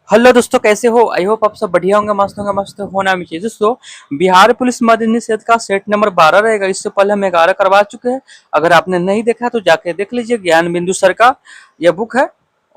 Hello दोस्तों, कैसे हो? आई होप आप सब बढ़िया होंगे, मस्त होना भी चाहिए। दोस्तों, बिहार पुलिस मद्य निषेध का सेट नंबर 12 रहेगा। इससे पहले हम 11 करवा चुके हैं। अगर आपने नहीं देखा तो जाके देख लीजिए। ज्ञान बिंदु सर का यह बुक है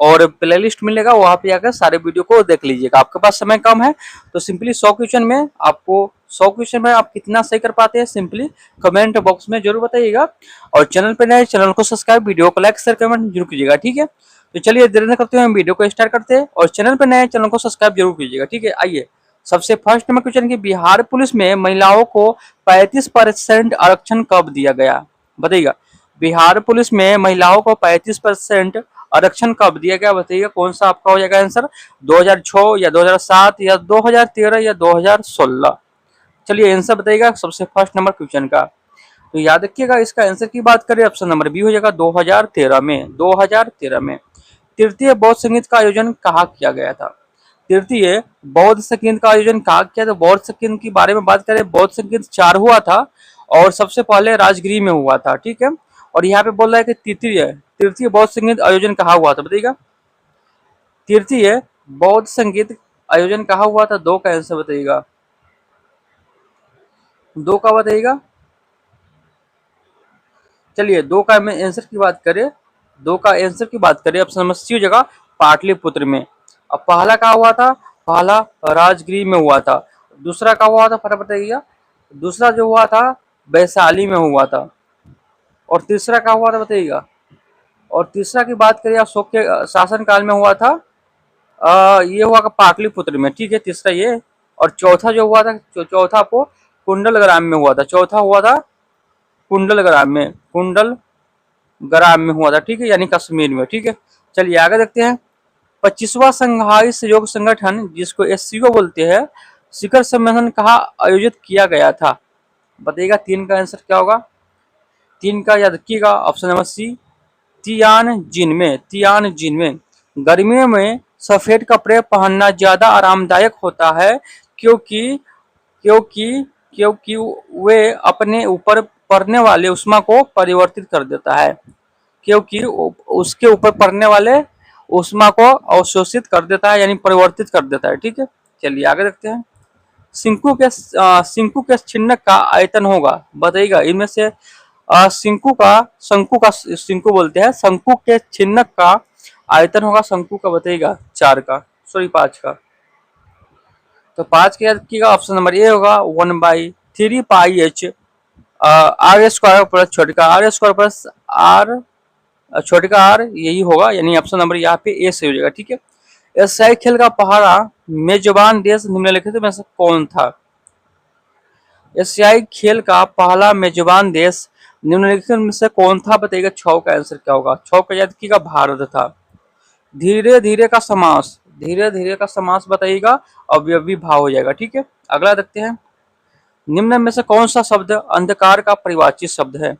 और प्ले लिस्ट मिलेगा, वहां पे जाकर सारे वीडियो को देख लीजिएगा। आपके पास समय कम है तो सिंपली 100 क्वेश्चन में आप कितना सही कर पाते हैं, सिंपली कमेंट बॉक्स में जरूर बताइएगा। और चैनल पर नए, चैनल को सब्सक्राइब, वीडियो को लाइक शेयर कमेंट जरूर कीजिएगा, ठीक है। तो चलिए देर न करते हुए हम वीडियो को स्टार्ट करते हैं। और चैनल पर नए, चैनल को सब्सक्राइब जरूर कीजिएगा, ठीक है। आइए, सबसे फर्स्ट नंबर क्वेश्चन की, बिहार पुलिस में महिलाओं को 35% आरक्षण कब दिया गया? बताइएगा। बिहार पुलिस में महिलाओं को 35% आरक्षण कब दिया गया? बताइएगा कौन सा आपका हो जाएगा आंसर। 2006 या 2007 या 2013 या 2016? चलिए आंसर बताइएगा सबसे फर्स्ट नंबर क्वेश्चन का। तो याद रखिएगा, इसका आंसर की बात करें, ऑप्शन नंबर बी हो जाएगा 2013 में। 2013 में तृतीय बौद्ध संगीत का आयोजन कहाँ किया गया था? तृतीय बौद्ध संगीत का आयोजन कहाँ किया? तो बौद्ध संगीत के बारे में बात करें, बौद्ध संगीत 4 हुआ था और सबसे पहले राजगिरी में हुआ था, ठीक है। और यहाँ पे बोल रहा है कि तृतीय तृतीय बौद्ध संगीत आयोजन कहाँ हुआ था? बताइएगा, तृतीय बौद्ध संगीत आयोजन कहाँ हुआ था? दो का आंसर बताइएगा, दो का बताइएगा। चलिए दो का में आंसर की बात करें, दो का आंसर की बात करें, ऑप्शन नंबर सी जगह पाटलिपुत्र में। अब पहला कहा हुआ था? पहला राजगिरी में हुआ था। दूसरा का हुआ था, फटाफट बताइएगा। दूसरा जो हुआ था वैशाली में हुआ था। और तीसरा का हुआ था बताइएगा। और तीसरा की बात करिए, अशोक के शासन काल में हुआ था। ये हुआ पाटलिपुत्र में, ठीक है, तीसरा ये। और चौथा जो हुआ था, चौथा आपको कुंडलग्राम में हुआ था। चौथा हुआ था कुंडल ग्राम में हुआ था, ठीक है, यानी कश्मीर में, ठीक है। चलिए आगे देखते हैं। 25वां संघाई सहयोग संगठन, जिसको एससीओ बोलते हैं, शिखर सम्मेलन कहाँ आयोजित किया गया था? बताइएगा, तीन का आंसर क्या होगा? तीन का याद रखिएगा, ऑप्शन नंबर सी तियानजिन में। गर्मियों में सफेद कपड़े पहनना ज्यादा आरामदायक होता है, क्योंकि क्योंकि क्योंकि वे अपने ऊपर पड़ने वाले उष्मा को परिवर्तित कर देता है। क्योंकि उसके ऊपर पड़ने वाले उष्मा को अवशोषित कर देता है, यानी परिवर्तित कर देता है, ठीक है। चलिए आगे देखते हैं। शंकु के छिन्नक का आयतन होगा? बताइएगा, इनमें से शंकु बोलते हैं, शंकु के छिन्नक का आयतन होगा शंकु का, बताइएगा, 4 का, सॉरी 5 का। तो 5 के याद रखिएगा, ऑप्शन नंबर ए होगा 1/3 पाई h आर स्क्वायर प्लस छोटे का आर स्क्वायर प्लस आर छोटे का आर, यही होगा, यानी ऑप्शन नंबर यहाँ पे ए से हो जाएगा, ठीक है। एशियाई खेल का पहला मेजबान देश निम्नलिखित में से कौन था? एशियाई खेल का पहला मेजबान देश निम्नलिखित में से कौन था? बताइएगा, 6 का आंसर क्या होगा? 6 का याद कीजिएगा, भारत था। धीरे धीरे का समास बताइएगा, अवयवी भाव हो जाएगा, ठीक है। अगला देखते हैं। निम्न में से कौन सा शब्द अंधकार का परिवाची शब्द है?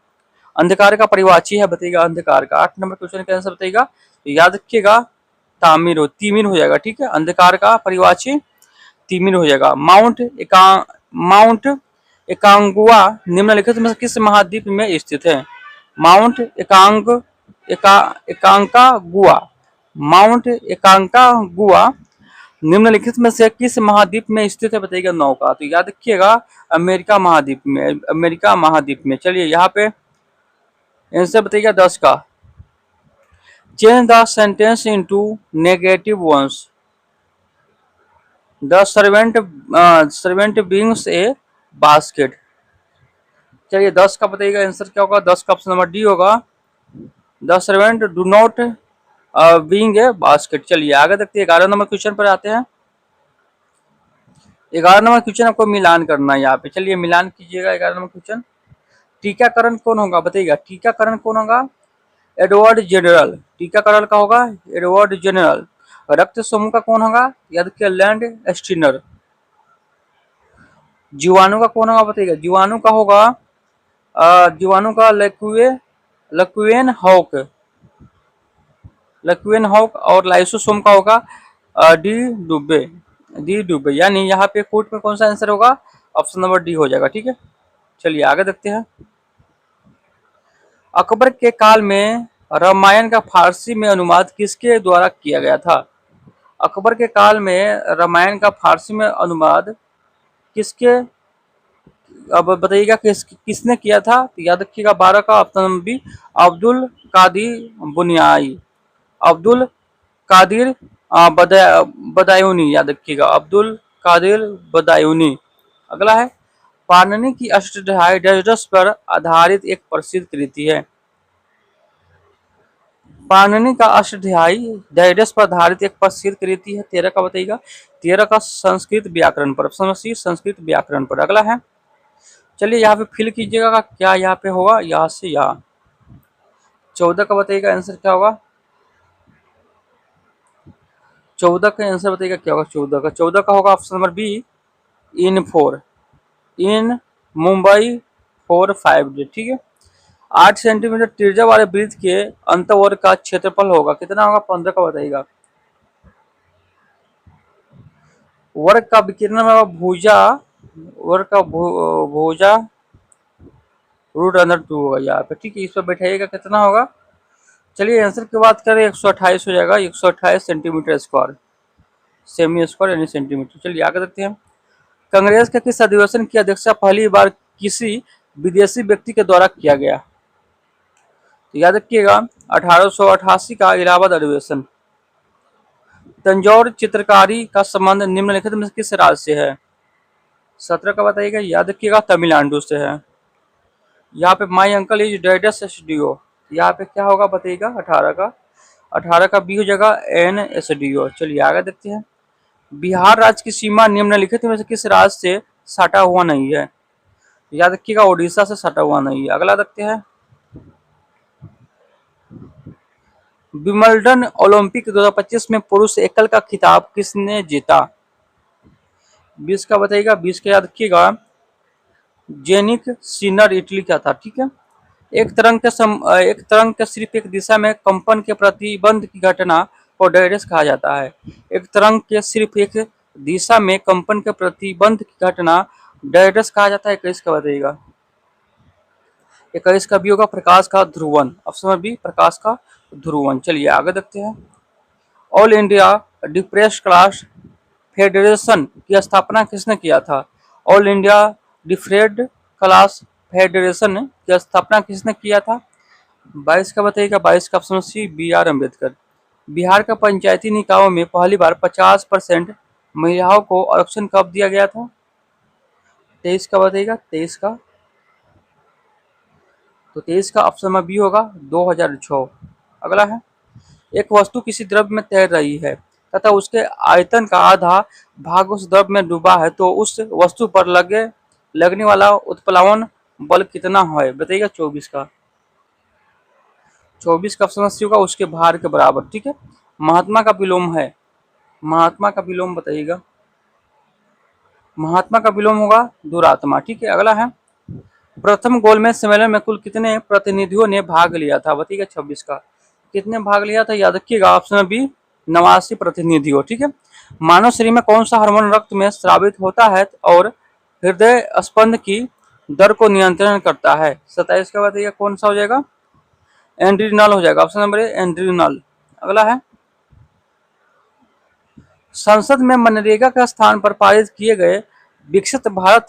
अंधकार का परिवाची है, बताइएगा, अंधकार का। 8 नंबर क्वेश्चन का आंसर बताइएगा। तो याद रखिएगा, तिमिर हो जाएगा, ठीक है। अंधकार का परिवाची तिमिर हो जाएगा। माउंट एकांगुआ निम्नलिखित में किस महाद्वीप में स्थित है? माउंट एकांकागुआ माउंट एकांकागुआ निम्नलिखित में से किस महाद्वीप में स्थित है? बताइएगा, 9 का। तो याद रखिएगा, अमेरिका महाद्वीप में। चलिए यहाँ पे आंसर बताइएगा, 10 का। Change the sentence into negative once. The servant brings a basket. चलिए 10 का बताइएगा, आंसर क्या होगा? 10 का ऑप्शन नंबर डी होगा, the servant do not being a basket. चलिए आगे देखते हैं, 11 नंबर क्वेश्चन पर आते हैं। 11 नंबर क्वेश्चन आपको मिलान करना है यहाँ पे। चलिए मिलान कीजिएगा। 11 नंबर क्वेश्चन, टीकाकरण कौन होगा? बताइएगा, टीकाकरण कौन होगा? Edward general. टीकाकरण का होगा एडवर्ड जनरल। रक्त समूह का कौन होगा? याद रखिए, लैंड स्टीनर। जीवाणु का कौन होगा? बताइएगा, जीवाणु का होगा जीवाणु का लक्वेन हॉक। और लाइसोसोम का होगा डी डुबे, यानी यहाँ पे कोट में कौन सा आंसर होगा? ऑप्शन नंबर डी हो जाएगा, ठीक है। चलिए आगे देखते हैं। अकबर के काल में रामायण का फारसी में अनुवाद किसके द्वारा किया गया था? अकबर के काल में रामायण का फारसी में अनुवाद किसके, अब बताइएगा किसने किया था? तो याद रखिएगा 12 का ऑप्शन बी, अब्दुल कादिर बुनियाई, अब्दुल कादिर बदायूनी, याद रखिएगा अब्दुल कादिर बदायूनी। अगला है, पाणिनि की अष्टाध्यायी डाइजेस्ट पर आधारित एक प्रसिद्ध कृति है। पाणिनि का अष्टाध्यायी डाइजेस्ट पर आधारित एक प्रसिद्ध कृति है। 13 का बताइएगा। 13 का संस्कृत व्याकरण पर, समझिए संस्कृत व्याकरण पर। अगला है, चलिए यहाँ पे फिल कीजिएगा क्या यहाँ पे होगा, यहाँ से यहाँ। 14 का बताइएगा आंसर क्या होगा? 14 का आंसर बताइएगा क्या होगा? 14 का होगा ऑप्शन नंबर बी, इन 4, इन मुंबई 4-5 ठीक है। 8 सेंटीमीटर त्रिज्या वाले वृत्त के अंतवर्ग का क्षेत्रफल होगा कितना होगा? 15 का बताइएगा। वर्ग का विकीर्ण में भुजा, वर्ग का भुजा √2 होगा यहाँ पे, ठीक है। इस पर बैठाइएगा कितना होगा? चलिए आंसर की बात करें 128 हो जाएगा, 128 सेंटीमीटर स्क्वायर, सेमी स्क्वायर यानी सेंटीमीटर। चलिए आगे देखते हैं। कांग्रेस के किस अधिवेशन की अध्यक्षता पहली बार किसी विदेशी व्यक्ति के द्वारा किया गया? तो याद रखिएगा 1888 का इलाहाबाद अधिवेशन। तंजौर चित्रकारी का संबंध निम्नलिखित में किस राज्य से है? 17 का बताइएगा। याद रखिएगा तमिलनाडु से है। यहाँ पे माई अंकल इज डैडेस एसडीओ, यहाँ पे क्या होगा बताइएगा? 18 का बी हो जाएगा NSDO। चलिए आगे देखते हैं। बिहार राज्य की सीमा निम्नलिखित में से किस राज्य से सटा हुआ नहीं है? याद रखिएगा उड़ीसा से सटा हुआ नहीं है। अगला देखते हैं। विंबलडन ओलंपिक 2025 में पुरुष एकल का खिताब किसने जीता? 20 का बताइएगा। 20 का याद रखिएगा जेनिक सिनर इटली का था, ठीक है। एक तरंग के सिर्फ एक दिशा में कंपन के प्रतिबंध की घटना को डायरेक्स कहा जाता है। एक तरंग के सिर्फ एक दिशा में कंपन के प्रतिबंध की घटना डायरेक्स कहा जाता है। 21 का बताइएगा। 21 का भी होगा प्रकाश का ध्रुवन, ऑप्शन बी प्रकाश का ध्रुवन। चलिए आगे देखते हैं। All India depressed class federation की स्थापना किसने किया था? All India depressed class federation की स्थापना किसने किया था? 22 का बताइएगा। 22 का option C BR Ambedkar. Bihar का पंचायती निकायों में पहली बार 50% महिलाओं को आरक्षण कब दिया गया था? 23 का बताइएगा। 23 का, तो 23 का ऑप्शन में बी होगा 2006। अगला है, एक वस्तु किसी द्रव्य में तैर रही है तथा उसके आयतन का आधा भाग उस द्रव्य में डूबा है तो उस वस्तु पर लगने वाला उत्प्लावन बल कितना है बताइएगा? 24 का। 24 का ऑप्शन सी होगा उसके भार के बराबर, ठीक है। महात्मा का विलोम है, महात्मा का विलोम बताइएगा। महात्मा का विलोम होगा दुरात्मा, ठीक है। अगला है, प्रथम गोलमेज सम्मेलन में कुल कितने प्रतिनिधियों ने भाग लिया था बताइएगा? 26 का। कितने भाग लिया था? याद रखिएगा ऑप्शन बी 89 प्रतिनिधियों, ठीक है। मानव शरीर में कौन सा हार्मोन रक्त में स्रावित होता है और हृदय स्पंद की दर को नियंत्रण करता है? 27 का बताइएगा कौन सा हो जाएगा? एंड्रिनल हो जाएगा, ऑप्शन नंबर ए एंड्रिनल। अगला है, संसद में मनरेगा के स्थान पर पारित किए गए विकसित भारत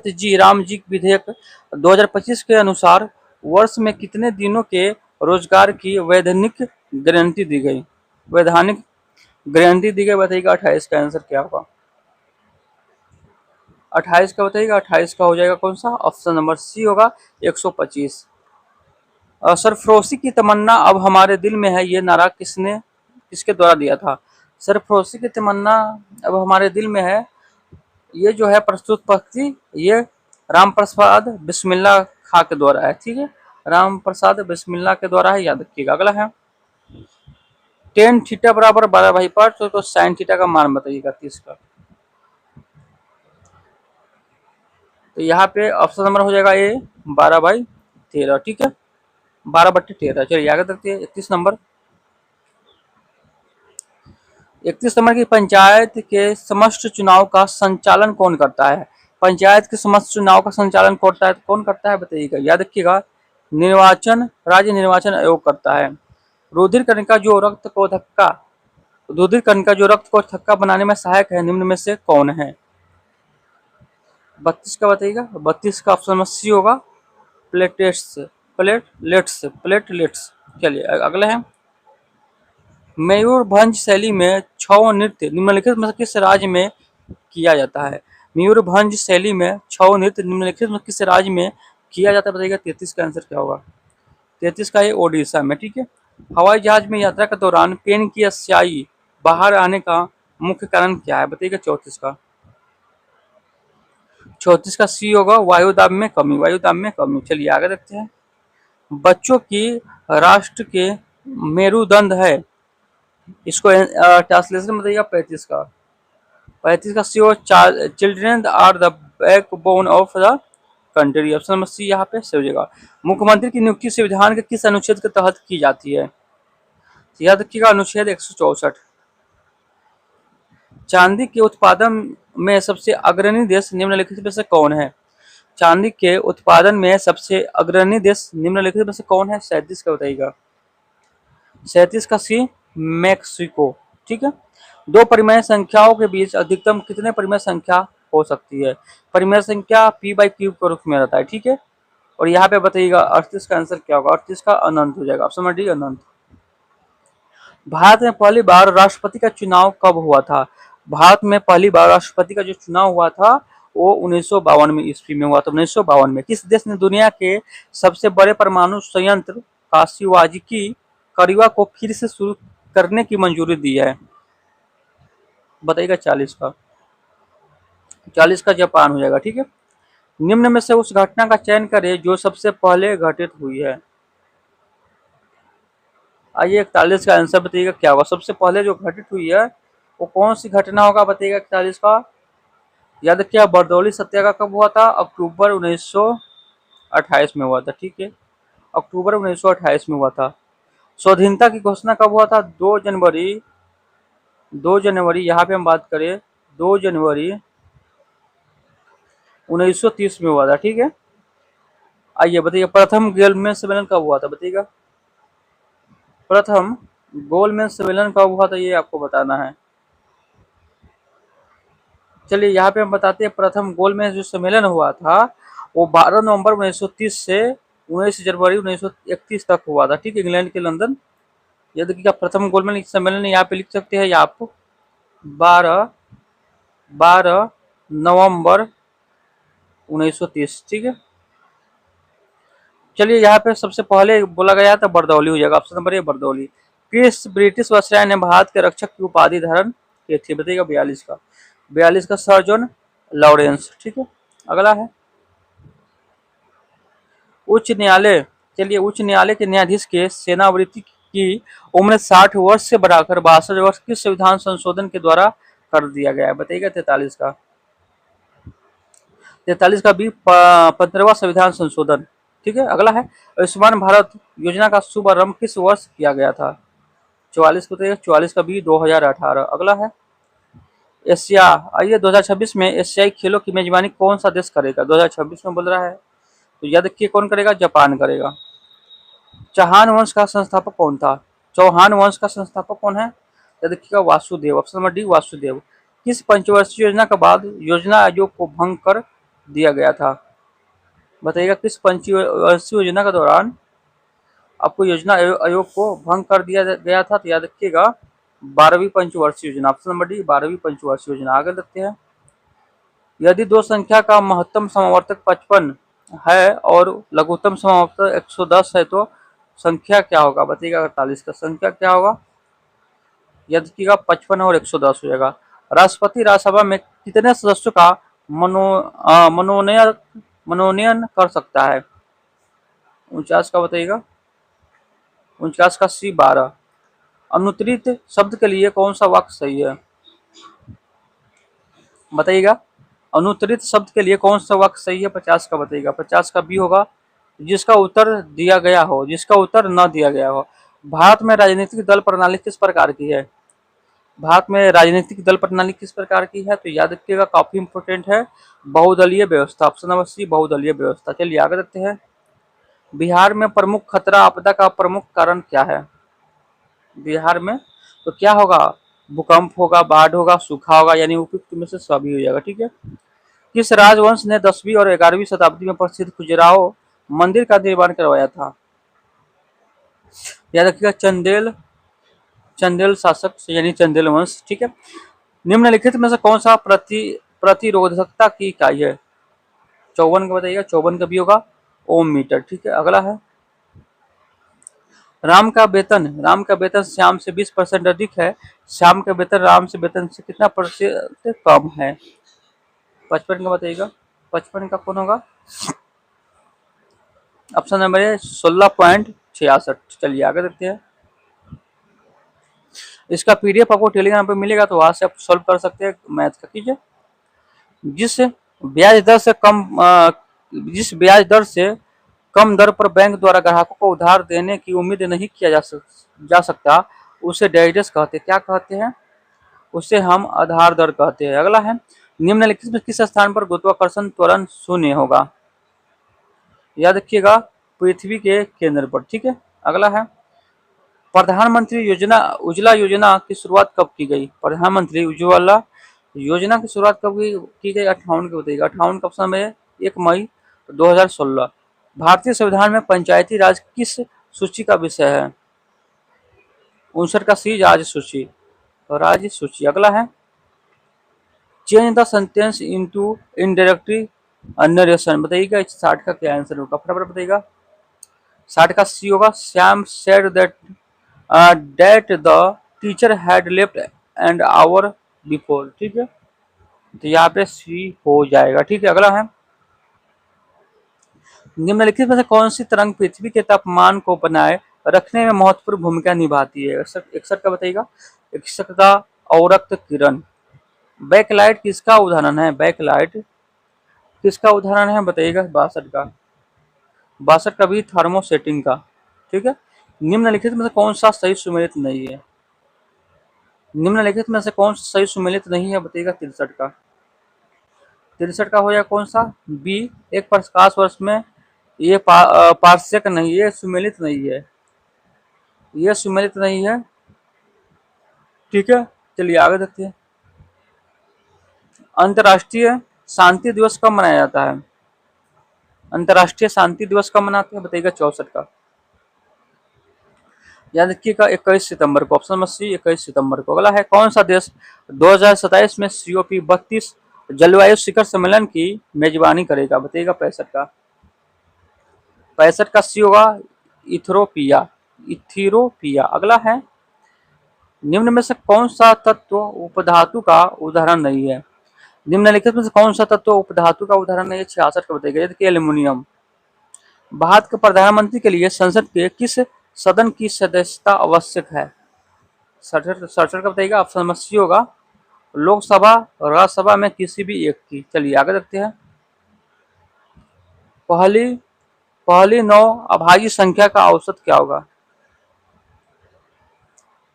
जी राम जी विधेयक 2025 के अनुसार वर्ष में कितने दिनों के रोजगार की वैधानिक गारंटी दी गई? वैधानिक गारंटी दी गई बताइएगा। 28 का आंसर क्या होगा? 28 का बताइएगा। 28 का हो जाएगा कौन सा? ऑप्शन नंबर सी होगा 125। सरफरोशी की तमन्ना अब हमारे दिल में है, ये नारा किसके द्वारा दिया था? सरफरोशी की तमन्ना अब हमारे दिल में है, ये जो है प्रस्तुत पंक्ति ये राम प्रसाद बिस्मिल्ला खां के द्वारा है, ठीक है। राम प्रसाद बिस्मिल्ला के द्वारा है, याद रखिएगा। अगला है, टेन थीटा बराबर 12/5 तो साइन थीटा का मान बताइएगा 30 का। तो यहाँ पे ऑप्शन नंबर हो जाएगा ए 12/13, ठीक है। 12/13। चलिए आगे देखते हैं 31 नंबर। 31 नंबर की, पंचायत के समस्त चुनाव का संचालन कौन करता है? पंचायत के समस्त चुनाव का संचालन कौन करता है बताइएगा? याद रखिएगा राज्य निर्वाचन आयोग करता है। रुधिर कणिका जो रक्त को धक्का उद्दीपित कणिका जो रक्त को थक्का बनाने में सहायक है, निम्न में से कौन है? 32 का बताइएगा। 32 का ऑप्शन में सी होगा, प्लेटेट्स। प्लेटलेट्स। चलिए अगला है, मयूरभंज शैली में छऊ नृत्य निम्नलिखित में से किस राज्य में किया जाता है? मयूरभंज शैली में छऊ नृत्य निम्नलिखित में किस राज्य में किया जाता है? बताइएगा। 33 का आंसर क्या होगा? 33 का ये ओडिशा में। ठीक है। हवाई जहाज में यात्रा के दौरान पेन की स्याही बाहर आने का मुख्य कारण क्या है? बताइएगा। 34 का। 34 का सी होगा, वायुदाब में कमी। वायुदाब में कमी। चलिए आगे देखते हैं। बच्चों की राष्ट्र के मेरुदंड है, इसको ट्रांसलेशन बताइएगा। 35 का। 35 का सी हो, children are the backbone of the country. Option number C यहाँ पे सही हो जाएगा। मुख्यमंत्री की नियुक्ति संविधान के किस अनुच्छेद के तहत की जाती है? याद रखिएगा, अनुच्छेद 164। चांदी के उत्पादन में सबसे अग्रणी देश निम्नलिखित में से कौन है? चांदी के उत्पादन में सबसे अग्रणी देश निम्नलिखित में से कौन है? 37 का बताइएगा। 37 का सी, मैक्सिको। ठीक है। दो परिमेय संख्याओं के बीच अधिकतम कितने परिमेय संख्या हो सकती है? परिमेय संख्या p बाई क्यूब के रूप में रहता है। ठीक है। और यहाँ पे बताइएगा 38 का आंसर क्या होगा? 38 का अनंत हो जाएगा। ऑप्शन नंबर डी, अनंत। भारत में पहली बार राष्ट्रपति का चुनाव कब हुआ था? भारत में पहली बार राष्ट्रपति का जो चुनाव हुआ था वो 1952 में ईस्वी में हुआ था। 1952 में। किस देश ने दुनिया के सबसे बड़े परमाणु संयंत्र काशिवाजिकी करीवा को फिर से शुरू करने की मंजूरी दी है? बताइएगा। 40 का। 40 का जापान हो जाएगा। ठीक है। निम्न में से उस घटना का चयन करें जो सबसे पहले घटित हुई है। आइए 41 का आंसर बताइएगा क्या होगा? सबसे पहले जो घटित हुई है वो कौन सी घटना होगा? बताइएगा। 41 का। याद रखिए, बरदौली सत्याग्रह कब हुआ था? अक्टूबर 1928 में हुआ था। ठीक है। अक्टूबर 1928 में हुआ था। स्वाधीनता की घोषणा कब हुआ था? 2 जनवरी। 2 जनवरी, यहाँ पे हम बात करें 2 जनवरी 1930 में हुआ था। ठीक है। आइए बताइए, प्रथम गोलमेज सम्मेलन कब हुआ था? बताइएगा। प्रथम गोलमेज सम्मेलन कब हुआ था, ये आपको बताना है। चलिए यहाँ पे हम बताते हैं, प्रथम गोलमेज जो सम्मेलन हुआ था वो 12 नवंबर 1930 से 19 जनवरी 1931 तक हुआ था। ठीक है। इंग्लैंड के लंदन। यह देखिएगा, प्रथम गोलमेज सम्मेलन यहाँ पे लिख सकते हैं या आप 12 नवंबर 1930। ठीक है। चलिए यहाँ पे सबसे पहले बोला गया था बरदौली हो जाएगा। Option number A, Bardoli. किस ब्रिटिश वायसराय ने भारत के रक्षक की उपाधि धारण की थी? बताइएगा। 42 का। 42 का सर जॉन लॉरेंस। ठीक है। अगला है, उच्च न्यायालय। चलिए, उच्च न्यायालय के न्यायाधीश के सेवानिवृत्ति की उम्र 60 वर्ष से बढ़ाकर 62 वर्ष किस संविधान संशोधन के द्वारा कर दिया गया है? बताइएगा। 43 का। 43 का भी 15वां संविधान संशोधन। ठीक है। अगला है, आयुष्मान भारत योजना का शुभारंभ किस वर्ष किया गया था? 44 को बताइएगा। 44 का भी 2018। अगला है, एशिया। आइए 2026 में एशियाई खेलों की मेजबानी कौन सा देश करेगा? 2026 में बोल रहा है, तो याद रखिए कौन करेगा? जापान करेगा। चौहान वंश का संस्थापक कौन था? चौहान वंश का संस्थापक कौन है? याद रखिएगा, Vasudev. Option number D, Vasudev. किस पंचवर्षीय योजना के बाद योजना आयोग को भंग कर दिया गया था? बताइएगा। किस पंचवर्षीय योजना के दौरान आपको योजना आयोग को भंग कर दिया गया था? तो याद रखिएगा, 12वीं पंचवर्षीय योजना। ऑप्शन नंबर डी, 12वीं पंचवर्षीय योजना। आगे देखते हैं, यदि दो संख्या का महत्तम समावर्तक 55 है और लघुत्तम समावर्तक 110 है तो संख्या क्या होगा? बताइएगा। 48 का संख्या क्या होगा? याद रखिएगा, 55 और 110 हो जाएगा। राष्ट्रपति राज्यसभा में कितने सदस्यों का मनोनयन कर सकता है? 49 का बताइएगा। 49 का सी, 12। अनुत्तरित शब्द के लिए कौन सा वाक्य सही है? बताइएगा। अनुत्तरित शब्द के लिए कौन सा वाक्य सही है? 50 का बताइएगा। 50 का बी होगा, जिसका उत्तर दिया गया हो, जिसका उत्तर न दिया गया हो। भारत में राजनीतिक दल प्रणाली किस प्रकार की है? भारत में राजनीतिक दल प्रणाली किस प्रकार की है? तो याद रखिएगा, काफी इंपोर्टेंट है, बहुदलीय व्यवस्था। ऑप्शन नंबर सी, बहुदलीय व्यवस्था। चलिए आगे देखते हैं, बिहार में प्रमुख खतरा आपदा का प्रमुख कारण क्या है? बिहार में तो क्या होगा? भूकंप होगा, बाढ़ होगा, सूखा होगा, यानी उपयुक्त में से सभी हो जाएगा। ठीक है। किस राजवंश ने 10वीं और 11वीं शताब्दी में प्रसिद्ध खजुराहो मंदिर का निर्माण करवाया था? याद रखिएगा, चंदेल चंदेल शासक यानी चंदेल वंश। ठीक है। निम्नलिखित में से कौन सा प्रतिरोधकता की इकाई है? 54 का बताइएगा, 54 का भी होगा ओम मीटर। ठीक है। अगला है, राम का वेतन श्याम से 20% अधिक है। श्याम का वेतन राम से वेतन से कितना प्रतिशत कम है? 55 का बताइएगा, 55 का कौन होगा? ऑप्शन नंबर है 16.66। चलिए आगे देखते हैं। इसका पीडीएफ आपको टेलीग्राम पे मिलेगा, तो वहां से आप सॉल्व कर सकते हैं मैथ का। कीजिए। जिस ब्याज दर से कम जिस ब्याज दर से कम दर पर बैंक द्वारा ग्राहकों को उधार देने की उम्मीद नहीं किया जा सकता, उसे डेरिवेटिव्स कहते हैं। क्या कहते हैं? उसे हम आधार दर कहते हैं। अगला है, निम्नलिखित में किस स्थान पर गुरुत्वाकर्षण त्वरण शून्य होगा? याद रखिएगा, पृथ्वी के केंद्र पर। ठीक है। अगला है, प्रधानमंत्री योजना उज्ज्वला योजना की शुरुआत कब की गई? प्रधानमंत्री उज्ज्वला योजना की शुरुआत कब की गई? 58 को बताइएगा। 58 का ऑप्शन में 1 मई 2016। भारतीय संविधान में पंचायती राज किस सूची का विषय है? 59 का सी, राज्य सूची। राज्य सूची। अगला है, change the sentence into indirectly narration बताइएगा। 60 का क्या आंसर होगा? फटाफट बताइएगा। 60 का सी होगा, Shyam said that the teacher had left and hour before. ठीक है। तो यहाँ पे सी हो जाएगा। ठीक है। अगला है, निम्नलिखित में से कौन सी तरंग पृथ्वी के तापमान को बनाए रखने में महत्वपूर्ण भूमिका निभाती है? 61 का बताइएगा। 61 का अवरक्त किरण। बैकलाइट किसका उदाहरण है? बैकलाइट किसका उदाहरण है बताइएगा। 62 का। 62 का भी थर्मोसेटिंग का। ठीक है। निम्नलिखित में से कौन सा सही सुमेलित नहीं है? निम्नलिखित में से कौन सा सही सुमेलित नहीं है बताइएगा। 63 का। 63 का हो जाएगा कौन सा? बी। एक प्रकाश वर्ष में ये पार्श्विक नहीं, ये सुमेलित नहीं है, ये सुमेलित नहीं है। ठीक है। चलिए आगे देखते हैं। अंतर्राष्ट्रीय शांति दिवस कब मनाया जाता है? अंतर्राष्ट्रीय शांति दिवस कब मनाते हैं बताइएगा। 64 का। याद रखिएगा, 21 सितंबर को। ऑप्शन नंबर सी, 21 सितंबर को। अगला है, कौन सा देश 2027 में COP32 जलवायु शिखर सम्मेलन की मेजबानी करेगा बताइएगा। 65 का। 65 का सी होगा इथोपिया। इथियोपिया। अगला है, निम्न में से कौन सा तत्व उपधातु का उदाहरण नहीं है? निम्नलिखित में से कौन सा तत्व उपधातु का उदाहरण नहीं है? 66 का बताइएगा। जैसे कि एल्युमिनियम। भारत के प्रधानमंत्री के लिए संसद के किस सदन की सदस्यता आवश्यक है? 67 का बताइएगा। ऑप्शन नंबर सी होगा लोकसभा और राज्यसभा में किसी भी एक की। चलिए आगे देखते हैं। पहली पहली 9 अभाज्य संख्या का औसत क्या होगा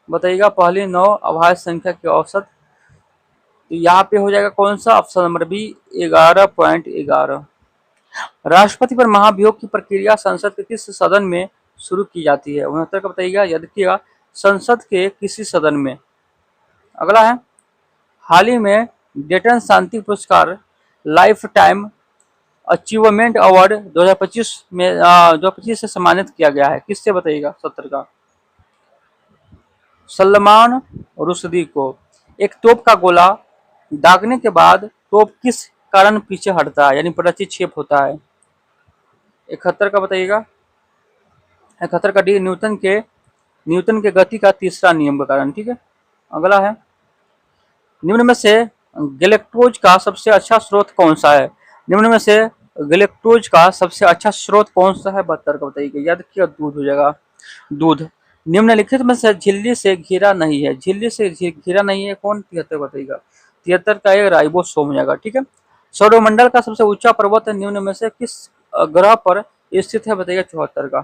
बताइएगा। पहली 9 अभाज्य संख्या की औसत, तो यहाँ पे हो जाएगा कौन सा? Option number B, 11.11। राष्ट्रपति पर महाभियोग की प्रक्रिया संसद के किस सदन में शुरू की जाती है? 69 का बताइएगा। याद रखिएगा, संसद के किसी सदन में। अगला है, हाल ही में डेटन शांति पुरस्कार लाइफ टाइम अचीवमेंट अवार्ड 2025 में 2025 से सम्मानित किया गया है। किससे बताइएगा। 70 का। सलमान रुश्दी को। एक तोप का गोला दागने के बाद तोप किस कारण पीछे हटता है, यानी प्रतिक्षेप होता है? 71 का बताइएगा। 71 का डी, न्यूटन के गति का तीसरा नियम का कारण। ठीक है। अगला है, निम्न में से गैलेक्टोज का सबसे अच्छा स्रोत कौन सा है? निम्न में से गैलेक्टोज का सबसे अच्छा स्रोत कौन सा है? 72 का बताइएगा। याद रखिएगा, दूध हो जाएगा। दूध। निम्नलिखित में से झिल्ली से घिरा नहीं है। झिल्ली से घिरा नहीं है कौन? 73 बताइएगा। 73 का एक राइबोसोम हो जाएगा। ठीक है। सौरमंडल का सबसे ऊंचा पर्वत निम्न में से किस ग्रह पर स्थित है बताइएगा। 74 का।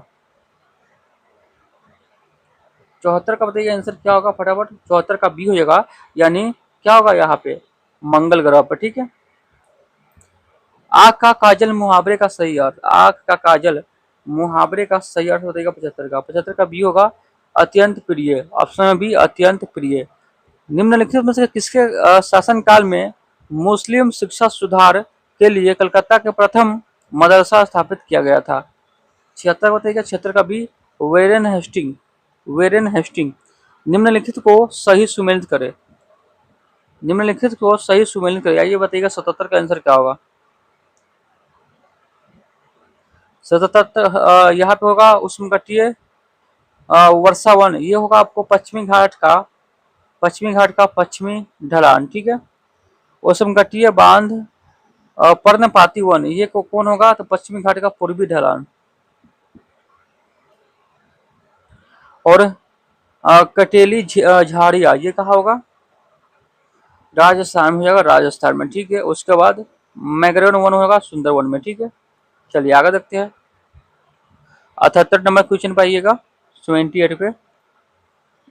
74 का बताइए आंसर क्या होगा फटाफट। 74 का बी हो जाएगा, यानी क्या होगा यहाँ पे? मंगल ग्रह पर। ठीक है। आंख का काजल मुहावरे का सही अर्थ। आंख का काजल मुहावरे का सही अर्थ बताइएगा। 75 का। 75 का बी होगा अत्यंत प्रिय। ऑप्शन में बी, अत्यंत प्रिय। निम्नलिखित में से किसके शासनकाल में मुस्लिम शिक्षा सुधार के लिए कलकत्ता के प्रथम मदरसा स्थापित किया गया था? 76 बताइएगा। क्षेत्र का बी वेरेन हेस्टिंग। वेरेन हेस्टिंग। निम्नलिखित को सही सुमेलित करे। निम्नलिखित को सही सुमेलित करे। आइए बताइएगा 77 का आंसर क्या होगा? 77 यहाँ पे होगा उष्णकटिबंधीय वर्षा वन। ये होगा आपको पश्चिमी घाट का पश्चिमी ढलान, ठीक है। उष्णकटिबंधीय बांध पर्णपाती वन, ये कौन होगा? तो पश्चिमी घाट का पूर्वी ढलान। और कटेली झाड़िया, ये कहा होगा? राजस्थान में हो जाएगा, राजस्थान में, ठीक है। उसके बाद मैग्रोन वन होगा सुंदरवन में, ठीक है। चलिए आगे देखते हैं। 78 नंबर क्वेश्चन पाइएगा 78 पे।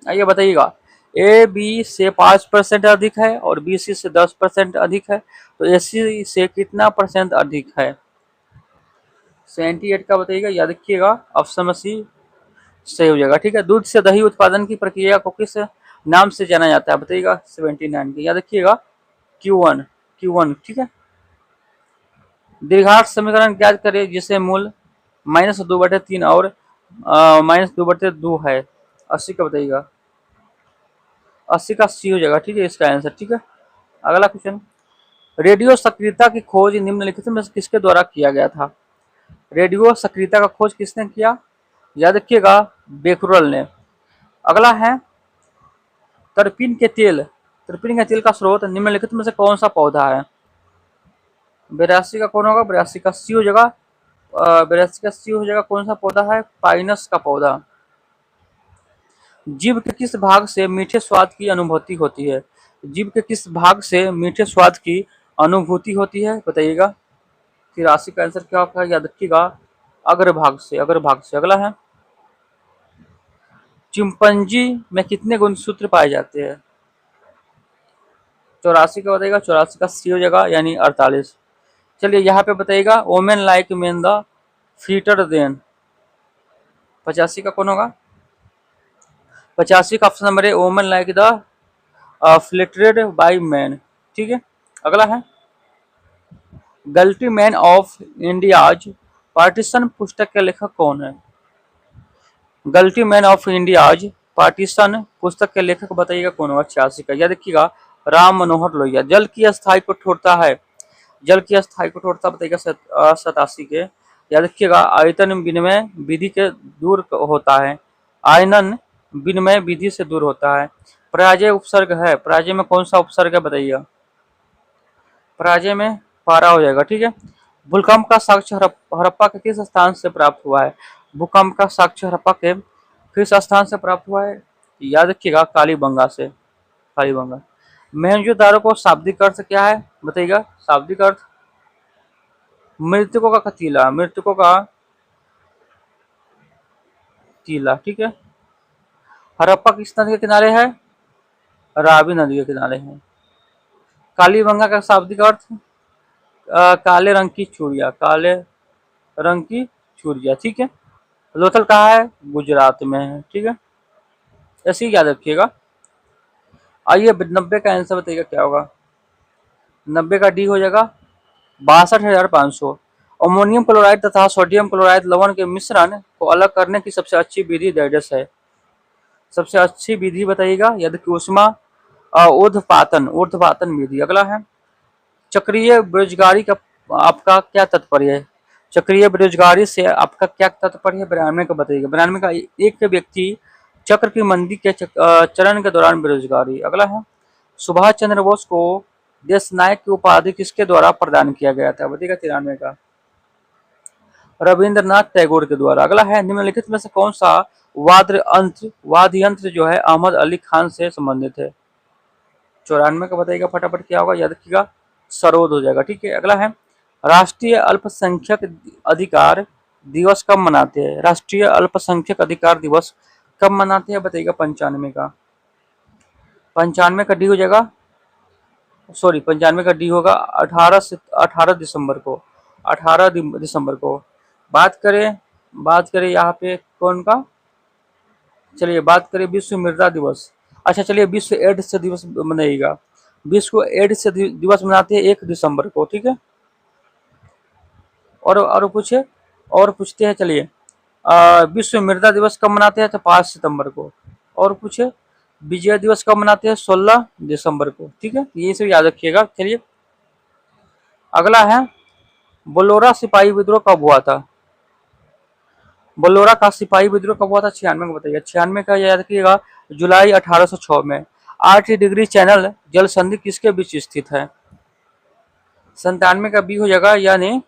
आइए बताइएगा। ए बी से 5% अधिक है और बी सी से 10% अधिक है, तो ए सी से कितना परसेंट अधिक है? 78 का बताइएगा। याद रखिएगा, ऑप्शन में सी सही हो जाएगा, ठीक है। दूध से दही उत्पादन की प्रक्रिया को किस नाम से जाना जाता है? बताइएगा 79 की। याद रखिएगा Q1, Q1, ठीक है। द्विघात समीकरण ज्ञात करें जिसे मूल -2/3 और -2/2 है। 80 का बताइएगा। 80 का सी हो जाएगा, ठीक है इसका आंसर, ठीक है। अगला क्वेश्चन। रेडियो सक्रियता की खोज निम्नलिखित में से किसके द्वारा किया गया था? रेडियो सक्रियता का खोज किसने किया? याद रखिएगा बेकुरल ने। अगला है तरपीन के तेल। तरपीन के तेल का स्रोत निम्नलिखित में से कौन सा पौधा है? 82 का कौन होगा? 82 का सी हो जाएगा। 82 का सी हो जाएगा। कौन सा पौधा है? पाइनस का पौधा। जीभ के किस भाग से मीठे स्वाद की अनुभूति होती है? जीभ के किस भाग से मीठे स्वाद की अनुभूति होती है? बताइएगा। 83 का आंसर क्या होगा? याद रखिएगा अग्रभाग से, अग्रभाग से। अगला है चिंपैंजी में कितने गुणसूत्र पाए जाते हैं? 84 का बताइएगा। 84 का सी हो जाएगा, यानी 48। चलिए यहाँ पे बताइएगा women like men the fitter then. 85 का कौन होगा? 85 का ऑप्शन नंबर है women like the flattered by man, ठीक है। अगला है guilty man of India's partition पुस्तक के लेखक कौन है? Guilty man of India's partition पुस्तक के लेखक बताइएगा कौन होगा? 86 का। याद रखिएगा राम मनोहर लोहिया। जल की अस्थायी कठोरता है, जल की अस्थायी कठोरता बताइएगा 87 के। याद रखिएगा आयतन विनिमय विधि के दूर होता है, आयनन विनिमय विधि से दूर होता है। पराजय उपसर्ग है, पराजय में कौन सा उपसर्ग है बताइएगा? पराजय में पारा हो जाएगा, ठीक है। भूकंप का साक्ष्य हड़प्पा के किस स्थान से प्राप्त हुआ है? भूकंप का साक्ष्य हड़प्पा के किस स्थान से प्राप्त हुआ है? याद रखिएगा कालीबंगा से, कालीबंगा। मोहनजोदारो को शाब्दिक अर्थ क्या है? बताइएगा शाब्दिक अर्थ मृतकों का कतीला, मृतकों का टीला, ठीक है। हड़प्पा किस नदी के किनारे है? रावी नदी के किनारे है। कालीबंगा का शाब्दिक अर्थ काले रंग की चूड़िया, काले रंग की चूड़िया, ठीक है। लोथल कहाँ है? गुजरात में है, ठीक है। ऐसे ही याद रखिएगा। आइए 90 का आंसर बताइएगा क्या होगा? 90 का डी हो जाएगा 62,500। अमोनियम क्लोराइड तथा सोडियम क्लोराइड लवण के मिश्रण को अलग करने की सबसे अच्छी विधि दैडस है। सबसे अच्छी विधि बताइएगा। यदि ऊष्मा ऊर्ध्वपातन, ऊर्ध्वपातन विधि। अगला है चक्रीय बेरोजगारी का आपका क्या तात्पर्य है? चक्रीय बेरोजगारी से आपका क्या तात्पर्य है? 92 का बताइएगा। 92 का एक व्यक्ति चक्र की मंदी के चरण के दौरान बेरोजगारी। अगला है सुभाष चंद्र बोस को देश नायक की उपाधि किसके द्वारा प्रदान किया गया था? बताइएगा 93 का। रविंद्रनाथ टैगोर के द्वारा। अगला है निम्नलिखित में से कौन सा वाद्य यंत्र जो है अहमद अली खान से संबंधित है? 94 का बताइएगा फटाफट क्या होगा? याद रखिएगा सरोद हो जाएगा, ठीक है। अगला है राष्ट्रीय अल्पसंख्यक अधिकार दिवस कब मनाते हैं? राष्ट्रीय अल्पसंख्यक अधिकार दिवस कब मनाते हैं? बताइएगा 95 का। 95 का डी हो जाएगा, सॉरी 95 का डी होगा 18 दिसंबर को, 18 दिसंबर को। बात करें यहाँ पे कौन का? चलिए बात करें विश्व मृदा दिवस। अच्छा चलिए, विश्व एड्स दिवस मनाइएगा। विश्व एड्स दिवस मनाते हैं 1 दिसंबर को, ठीक है। और पूछे, और पूछते हैं चलिए, विश्व मृदा दिवस कब मनाते हैं? तो 5 सितंबर को। और पूछे, विजय दिवस कब मनाते हैं? 16 दिसंबर को, ठीक है। ये सब याद रखिएगा। चलिए अगला है, बलोरा सिपाही विद्रोह कब हुआ था? बलोरा का सिपाही विद्रोह कब हुआ था? 96 को बताइए। 96 का याद रखिएगा, जुलाई 1806 में। 8 डिग्री चैनल जल संधि किसके बीच स्थित है? 97 का बी हो जाएगा, यानी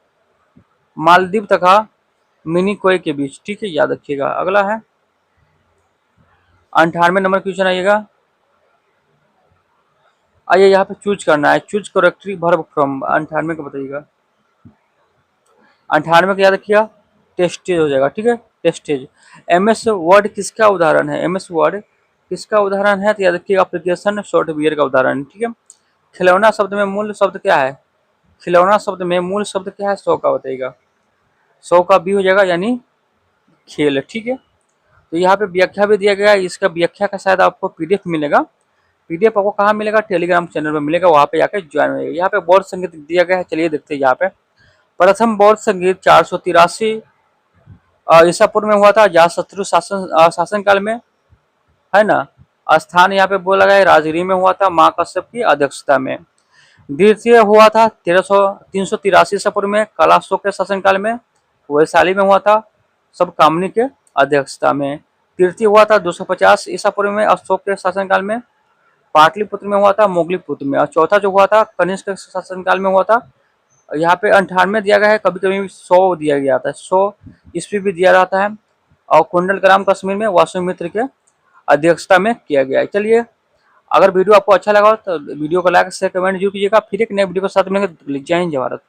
मालदीव तथा मिनिकोय के बीच, ठीक है, याद रखिएगा। अगला है 98 नंबर क्वेश्चन आइएगा। आइए यहाँ पे चूज करना है, चूज करेक्टली वर्ब फ्रॉम। 98 का बताइएगा। 98 का याद रखिएगा, टेस्टेज हो जाएगा, ठीक है, टेस्टेज। एमएस वर्ड किसका उदाहरण है? एमएस वर्ड किसका उदाहरण है? तो याद रखिएगा, एप्लीकेशन सॉफ्टवेयर का उदाहरण, ठीक है। खिलौना शब्द में मूल शब्द क्या है? खिलौना शब्द में मूल शब्द क्या है? 100 का बताइएगा। 100 का बी हो जाएगा, यानी खेल, ठीक है। तो यहाँ पे व्याख्या भी दिया गया है, इसका व्याख्या का शायद आपको पीडीएफ मिलेगा। पीडीएफ आपको कहाँ मिलेगा? टेलीग्राम चैनल में मिलेगा, वहाँ पे जाकर ज्वाइन होइएगा। यहाँ पे बौद्ध संगीत दिया गया है, चलिए देखते हैं। यहाँ पे प्रथम बौद्ध संगीत 483 ईसा पूर्व में हुआ था, अजातशत्रु शासन काल में, है ना। स्थान यहाँ पे बोला गया है राजगिरी में हुआ था, माँ कश्यप की अध्यक्षता में। द्वितीय हुआ था 383 ईसा पूर्व में, कलाशोक के शासन काल में, वैशाली में हुआ था, सब कामनी के अध्यक्षता में। तृतीय हुआ था 250 ईसा पूर्व में, अशोक के शासनकाल में, पाटलिपुत्र में हुआ था, मोगलीपुत्र में। और चौथा जो हुआ था कनिष्क के शासनकाल में हुआ था। यहाँ पे 98 दिया गया है, कभी कभी 100 दिया गया था, 100 ईस्वी भी दिया रहता है। और कुंडलग्राम कश्मीर में वासुमित्र के अध्यक्षता में किया गया है। चलिए, अगर वीडियो आपको अच्छा लगा तो वीडियो को लाइक शेयर कमेंट जरूर कीजिएगा। फिर एक नए वीडियो के साथ मिलेंगे। जय हिंद, जय भारत।